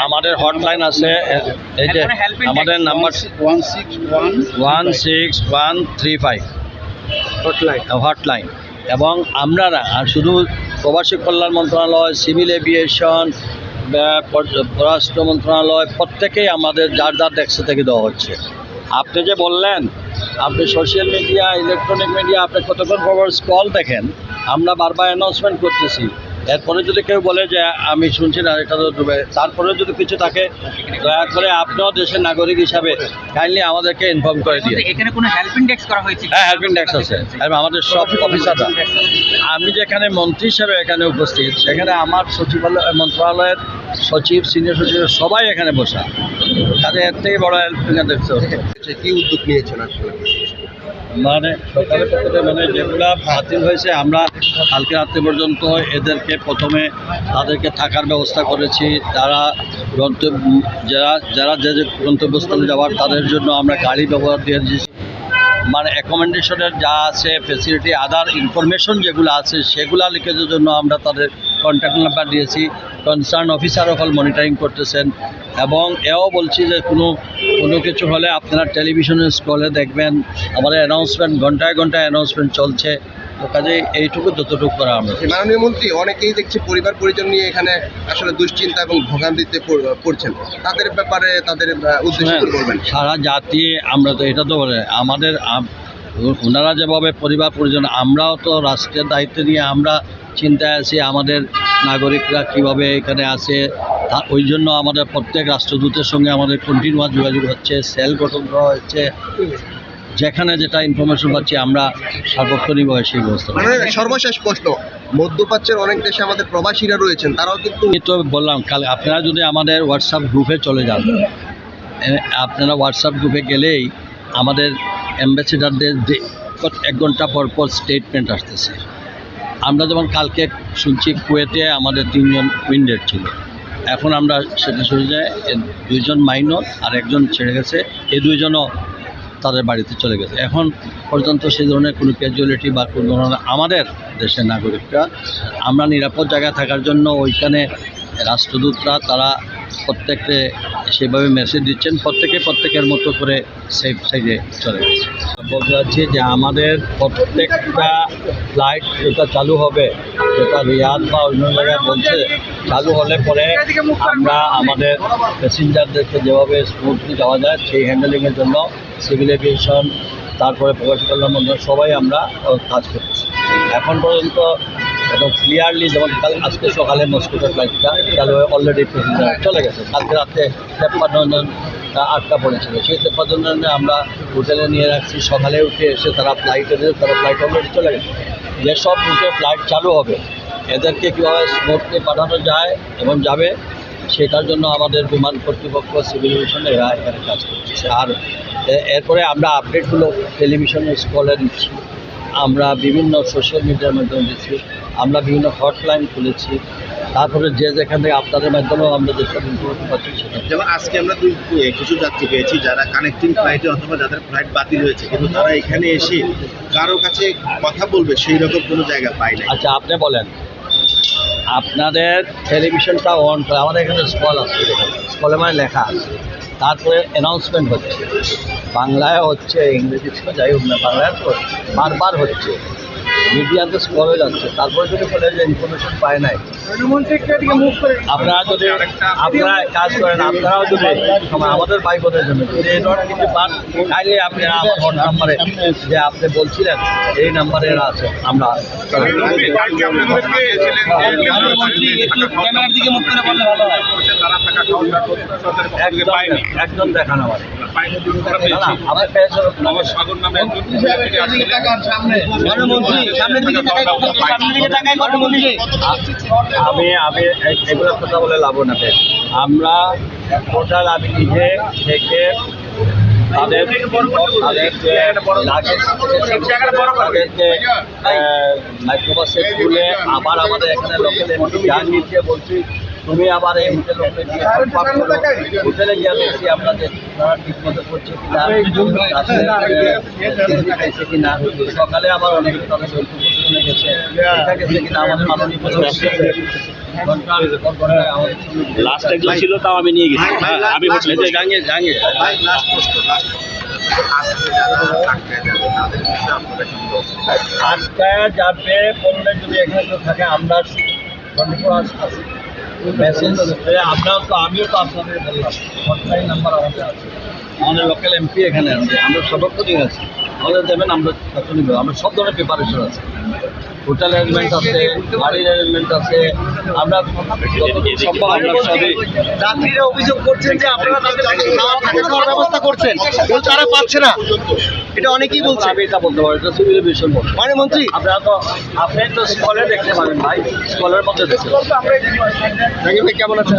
আমাদের হটলাইন আছে, এই যে আমাদের নাম্বার 16135 হটলাইন। এবং আপনারা শুধু প্রবাসী কল্যাণ মন্ত্রণালয়, সিভিল এভিয়েশন, পররাষ্ট্র মন্ত্রণালয় প্রত্যেকেই আমাদের যার যার ডেস্ক থেকে দেওয়া হচ্ছে। আপনি যে বললেন আপনি সোশ্যাল মিডিয়া, ইলেকট্রনিক মিডিয়া, আপনি কতক্ষণ খবর কল দেখেন, আমরা বারবার অ্যানাউন্সমেন্ট করতেছি। এরপরে যদি কেউ বলে যে আমি শুনছি না এটা তো ডুবে, তারপরে যদি কিছু থাকে দয়া করে আপনিও দেশের নাগরিক হিসাবে কাইন্ডলি আমাদেরকে ইনফর্ম করে দিয়ে। এখানে কোনো হেল্পিং ডেস্ক করা হয়েছে? হ্যাঁ, হেল্পিং ডেস্ক আছে এবং আমাদের সব অফিসাররা। আমি যেখানে মন্ত্রী হিসাবে এখানে উপস্থিত, সেখানে আমার সচিবালয় মন্ত্রণালয়ের সচিব, সিনিয়র সচিব সবাই এখানে বসা। তাদের এর থেকে বড় হেল্পিং ডেস্ক কি উদ্যোগ নিয়েছেন আসলে? মানে সরকারের পক্ষ থেকে মানে যেগুলো বাতিল হয়েছে, আমরা কালকে রাত্রে পর্যন্ত এদেরকে প্রথমে তাদেরকে থাকার ব্যবস্থা করেছি। যারা যারা যে গন্তব্যস্থলে যাওয়ার তাদের জন্য আমরা গাড়ি ব্যবহার দিয়ে দিয়েছি। মানে অ্যাকোমোডেশনের যা আছে ফেসিলিটি, আদার ইনফরমেশন যেগুলো আছে সেগুলো লিখের জন্য আমরা তাদের কন্ট্যাক্ট নাম্বার দিয়েছি। কনসার্ন অফিসারও হল মনিটরিং করতেছেন। এবং এও বলছি যে কোনো কিছু হলে আপনারা টেলিভিশনের স্ক্রলে দেখবেন আমাদের অ্যানাউন্সমেন্ট, ঘন্টায় ঘন্টায় অ্যানাউন্সমেন্ট চলছে। তো কাজেই এইটুকু যতটুকু করা আমরা। মাননীয় মন্ত্রী, অনেকেই দেখছি পরিবার পরিজন নিয়ে এখানে আসলে দুশ্চিন্তা এবং ভোগান্তিতে পড়ছেন, তাদের ব্যাপারে তাদের উদ্দেশ্য কি বলবেন? সারা জাতি আমরা তো এটা তো বলে আমাদের ওনারা যেভাবে পরিবার পরিজন, আমরাও তো রাষ্ট্রের দায়িত্ব নিয়ে আমরা চিন্তায় আছি আমাদের নাগরিকরা কীভাবে এখানে আছে। ওই জন্য আমাদের প্রত্যেক রাষ্ট্রদূতের সঙ্গে আমাদের কন্টিনিউয়াস যোগাযোগ হচ্ছে, সেল গঠন করা হচ্ছে। যেখানে যেটা ইনফরমেশন পাচ্ছি আমরা সার্বক্ষণিকভাবে সেই ব্যবস্থা। সর্বশেষ প্রশ্ন, মধ্যপ্রাচ্যের অনেক দেশে আমাদের প্রবাসীরা রয়েছেন, তারাও কিন্তু তো বললাম কাল আপনারা যদি আমাদের হোয়াটসঅ্যাপ গ্রুপে চলে যান, আপনারা হোয়াটসঅ্যাপ গ্রুপে গেলেই আমাদের অ্যাম্বাসেডারদের 1 ঘন্টা পর পর স্টেটমেন্ট আসতেছে। আমরা যেমন কালকে শুনছি কুয়েটে আমাদের 3 জন উইন্ডেড ছিল, এখন আমরা সেটা শুনে যায় 2 জন মাইনর আর 1 জন ছেড়ে গেছে। এই 2 জনও তাদের বাড়িতে চলে গেছে। এখন পর্যন্ত সেই ধরনের কোনো ক্যাজুয়ালিটি বা কোনো ধরনের আমাদের দেশের নাগরিকরা, আমরা নিরাপদ জায়গায় থাকার জন্য ওইখানে রাষ্ট্রদূতরা তারা প্রত্যেককে সেভাবে মেসেজ দিচ্ছেন, প্রত্যেকের মতো করে সেফ সাইডে চলে গেছে। বলতে চাচ্ছি যে আমাদের প্রত্যেকটা ফ্লাইট যেটা চালু হবে, যেটা রিয়াদ বা অন্য জায়গায় বলছে চালু হলে পরে আমরা আমাদের প্যাসেঞ্জারদেরকে যেভাবে স্মুথলি যাওয়া যায় সেই হ্যান্ডেলিংয়ের জন্য সিভিল এভিয়েশন, তারপরে প্রবাসী কল্যাণ মন্ত্রণালয় সবাই আমরা কাজ করতেছি। এখন পর্যন্ত একদম ক্লিয়ারলি, যেমন আজকে সকালে মস্কোটো ফ্লাইটটা চালু হয়ে অলরেডি প্যাসেঞ্জার চলে গেছে। কালকে রাত্রে 53 জন আটকা পড়েছিল, সেই 53 জনে আমরা হোটেলে নিয়ে রাখছি। সকালে উঠে এসে তারা ফ্লাইট অলরেডি চলে গেছে। যেসব রুটে ফ্লাইট চালু হবে এদেরকে কীভাবে স্মুথলি পাঠানো যায় এবং যাবে সেটার জন্য আমাদের বিমান কর্তৃপক্ষ, সিভিল এভিয়েশন এরা এখানে কাজ করতেছে। আর এরপরে আমরা আপডেটগুলো টেলিভিশনের স্ক্রলে দিচ্ছি, আমরা বিভিন্ন সোশ্যাল মিডিয়ার মাধ্যমে দিচ্ছি, আমরা বিভিন্ন হটলাইন খুলেছি। তারপরে যে যেখান থেকে আপনাদের মাধ্যমেও আমরা যেসব ইনফরমেশন পাচ্ছি সেটা, যেমন আজকে আমরা কিছু যাত্রী পেয়েছি যারা কানেক্টিং ফ্লাইটে অথবা যাদের ফ্লাইট বাতিল হয়েছে, কিন্তু তারা এখানে এসে কারো কাছে কথা বলবে সেই রকম কোনো জায়গা পায় না। আচ্ছা আপনি বলেন, আপনাদের টেলিভিশনটা অন করে, আমাদের এখানে স্কল আছে, স্কলে মানে লেখা আছে, তারপরে অ্যানাউন্সমেন্ট হচ্ছে, বাংলায় হচ্ছে, ইংরেজিতে যাই হোক না, বাংলায় তো বারবার হচ্ছে, মিডিয়াতে স্কল হয়ে যাচ্ছে। তারপরে যদি বলে যে ইনফরমেশন পায় নাই, আপনারা যদি আপনারা কাজ করেন, আপনারাও যদি আমাদের ভাইবোনের জন্য যদি এই ধরনের কিছু পান, তাইলে আপনি আমার ফোন নাম্বারে যে আপনি বলছিলেন এই নাম্বারে এরা আছে, আমরা একজন দেখান আমার আমি এগুলোর কথা বলে লাভ না। আমরা টোটাল আমি নিজে থেকে তাদেরকে মাইক্রোবাসে তুলে আবার আমাদের এখানে লোকেল যান নিতে বলছি, তুমি আবার এই হোটেলে গিয়ে হোটেলে গিয়ে দেখছি আমরা যে ঠিক মতো করছি কিনা, খাইছে কিনা। সকালে আবার অনেক শুনে গেছে এটা গেছে কিনা আমাদের মাননীয় প্রধানমন্ত্রী লাস্ট একজন ছিল তাও আমি নিয়ে গেছি। ভাই, হ্যাঁ, আমি এই যে জাহাঙ্গীর ভাই লাস্ট প্রশ্ন আজকে যারা আটকায় যাবে তাদের বিষয়ে আপনারা কি বলছেন? আটকায় যাবে বললে যদি এখানে কেউ থাকে আমরা 24 hours আছে মেসেজ আমরাও তো আমিও তো আপনাদের বললাম হটলাইন নাম্বার আমাদের আছে, আমাদের লোকাল এমপি এখানে আছে, আমরা সর্বক্ষণিক আছি, আমাদের দেবেন আমরা তখনই দেবো। আমরা সব ধরনের প্রিপারেশন আছে, হোটেল অ্যারেঞ্জমেন্ট আছে, গাড়ির অ্যারেঞ্জমেন্ট আছে, আমরা যতটুকু সম্ভব আমরা সবই। যাত্রীরা অভিযোগ করছেন যে আপনারা তাদের খাওয়ার ব্যবস্থা করছেন কিন্তু তারা পাচ্ছে না, এটা অনেকেই বলছে। আমি এটা বলতে পারি, এটা সিভিল এভিয়েশন বলতে মানে মন্ত্রী আপনারা তো আপনি তো স্কলে দেখতে পারেন ভাই, স্কলের মধ্যে দেখতে জাহাঙ্গীর ভাই কেমন আছেন?